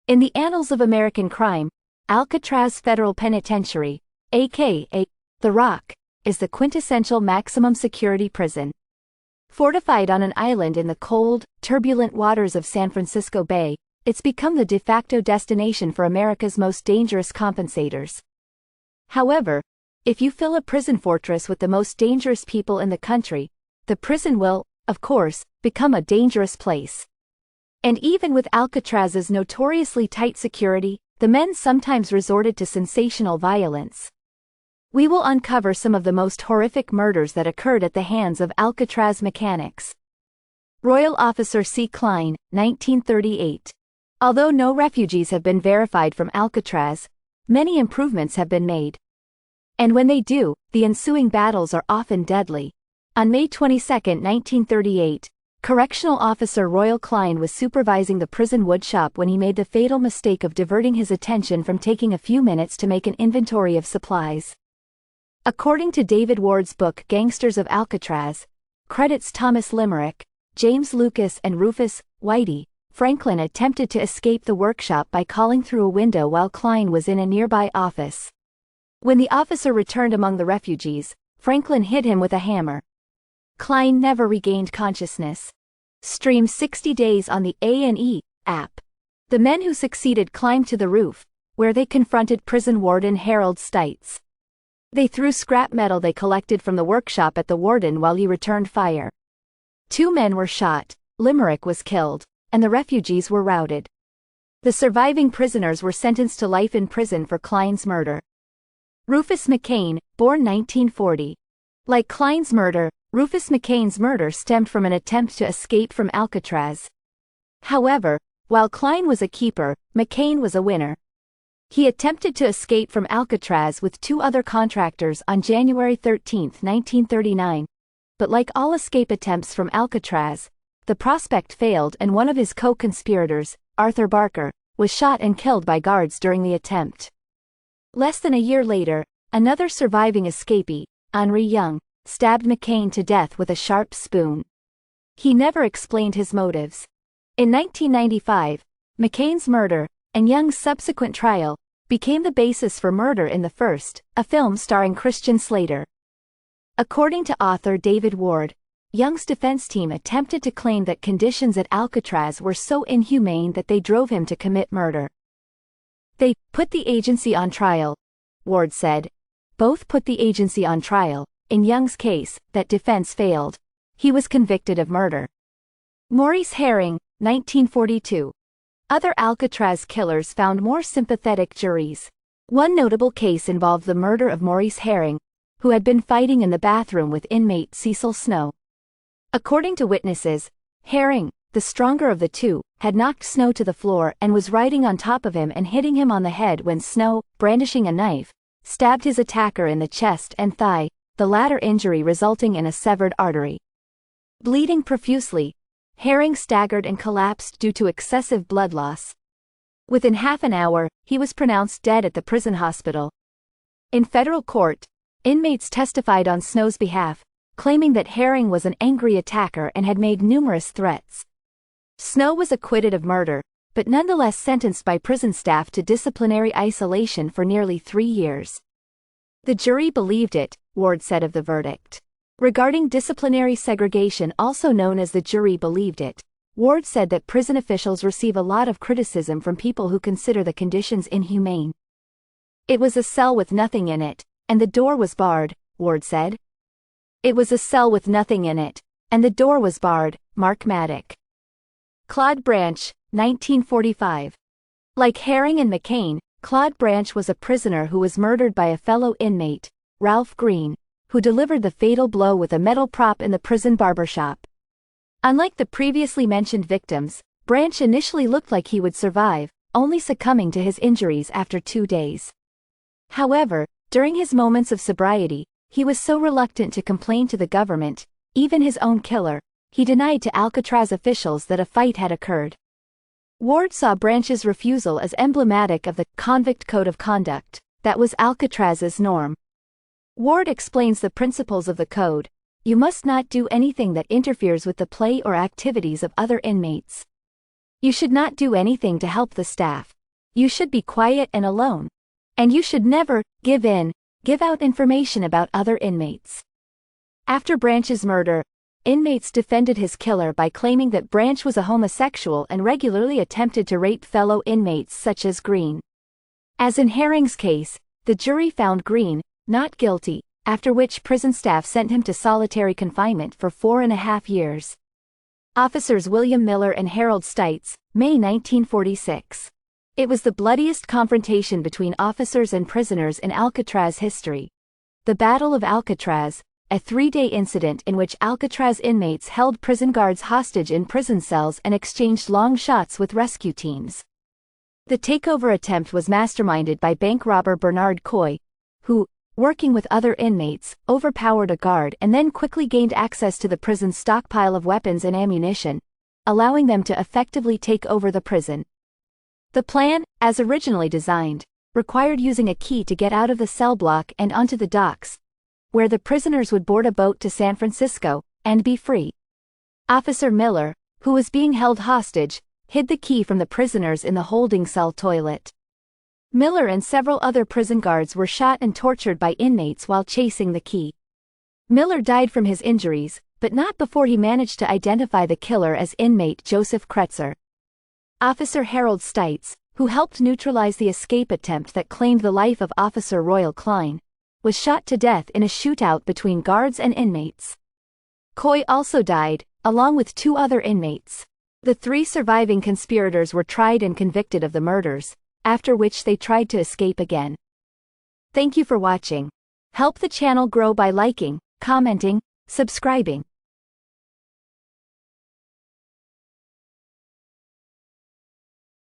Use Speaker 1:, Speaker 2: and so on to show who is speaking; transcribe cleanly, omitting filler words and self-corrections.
Speaker 1: In the annals of American crime, Alcatraz Federal Penitentiary, aka The Rock, is the quintessential maximum security prison. Fortified on an island in the cold, turbulent waters of San Francisco Bay, it's become the de facto destination for America's most dangerous compensators. However, if you fill a prison fortress with the most dangerous people in the country, the prison will, of course, become a dangerous place. And even with Alcatraz's notoriously tight security, the men sometimes resorted to sensational violence. We will uncover some of the most horrific murders that occurred at the hands of Alcatraz mechanics. Royal Officer C. Klein, 1938. Although no refugees have been verified from Alcatraz, many improvements have been made. And when they do, the ensuing battles are often deadly. On May 22, 1938, Correctional Officer Royal Klein was supervising the prison woodshop when he made the fatal mistake of diverting his attention from taking a few minutes to make an inventory of supplies. According to David Ward's book Gangsters of Alcatraz, credits Thomas Limerick, James Lucas and Rufus Whitey, Franklin attempted to escape the workshop by calling through a window while Klein was in a nearby office. When the officer returned among the refugees, Franklin hit him with a hammer. Klein never regained consciousness. Stream 60 days on the A&E app. The men who succeeded climbed to the roof, where they confronted prison warden Harold Stites. They threw scrap metal they collected from the workshop at the warden while he returned fire. 2 men were shot, Limerick was killed, and the refugees were routed. The surviving prisoners were sentenced to life in prison for Klein's murder. Rufus McCain, born 1940. Like Klein's murder, Rufus McCain's murder stemmed from an attempt to escape from Alcatraz. However, while Klein was a keeper, McCain was a winner. He attempted to escape from Alcatraz with 2 other contractors on January 13, 1939. But like all escape attempts from Alcatraz, the prospect failed and one of his co-conspirators, Arthur Barker, was shot and killed by guards during the attempt. Less than a year later, another surviving escapee, Henri Young, stabbed McCain to death with a sharp spoon. He never explained his motives. In 1995, McCain's murder, and Young's subsequent trial, became the basis for Murder in the First, a film starring Christian Slater. According to author David Ward, Young's defense team attempted to claim that conditions at Alcatraz were so inhumane that they drove him to commit murder. They put the agency on trial, Ward said. Both put the agency on trial. In Young's case, that defense failed. He was convicted of murder. Maurice Herring, 1942. Other Alcatraz killers found more sympathetic juries. One notable case involved the murder of Maurice Herring, who had been fighting in the bathroom with inmate Cecil Snow. According to witnesses, Herring, the stronger of the two, had knocked Snow to the floor and was riding on top of him and hitting him on the head when Snow, brandishing a knife, stabbed his attacker in the chest and thigh, the latter injury resulting in a severed artery. Bleeding profusely, Herring staggered and collapsed due to excessive blood loss. Within half an hour, he was pronounced dead at the prison hospital. In federal court, inmates testified on Snow's behalf, claiming that Herring was an angry attacker and had made numerous threats. Snow was acquitted of murder, but nonetheless sentenced by prison staff to disciplinary isolation for nearly 3 years. The jury believed it, Ward said of the verdict. Regarding disciplinary segregation, also known as the jury believed it, Ward said that prison officials receive a lot of criticism from people who consider the conditions inhumane. It was a cell with nothing in it, and the door was barred, Ward said. It was a cell with nothing in it, and the door was barred, Mark Maddock. Claude Branch, 1945. Like Herring and McCain, Claude Branch was a prisoner who was murdered by a fellow inmate, Ralph Green, who delivered the fatal blow with a metal prop in the prison barbershop. Unlike the previously mentioned victims, Branch initially looked like he would survive, only succumbing to his injuries after 2 days. However, during his moments of sobriety, he was so reluctant to complain to the government, even his own killer, he denied to Alcatraz officials that a fight had occurred. Ward saw Branch's refusal as emblematic of the convict code of conduct that was Alcatraz's norm. Ward explains the principles of the code. You must not do anything that interferes with the play or activities of other inmates. You should not do anything to help the staff. You should be quiet and alone. And you should never give out information about other inmates. After Branch's murder, inmates defended his killer by claiming that Branch was a homosexual and regularly attempted to rape fellow inmates such as Green. As in Herring's case, the jury found Green not guilty, after which prison staff sent him to solitary confinement for 4.5 years. Officers William Miller and Harold Stites, May 1946. It was the bloodiest confrontation between officers and prisoners in Alcatraz history. The Battle of Alcatraz, a 3-day incident in which Alcatraz inmates held prison guards hostage in prison cells and exchanged long shots with rescue teams. The takeover attempt was masterminded by bank robber Bernard Coy, who, working with other inmates, overpowered a guard and then quickly gained access to the prison's stockpile of weapons and ammunition, allowing them to effectively take over the prison. The plan, as originally designed, required using a key to get out of the cell block and onto the docks, where the prisoners would board a boat to San Francisco and be free. Officer Miller, who was being held hostage, hid the key from the prisoners in the holding cell toilet. Miller and several other prison guards were shot and tortured by inmates while chasing the key. Miller died from his injuries, but not before he managed to identify the killer as inmate Joseph Kretzer. Officer Harold Stites, who helped neutralize the escape attempt that claimed the life of Officer Royal Klein, was shot to death in a shootout between guards and inmates. Coy also died, along with 2 other inmates. The 3 surviving conspirators were tried and convicted of the murders, after which they tried to escape again. Thank you for watching. Help the channel grow by liking, commenting, subscribing.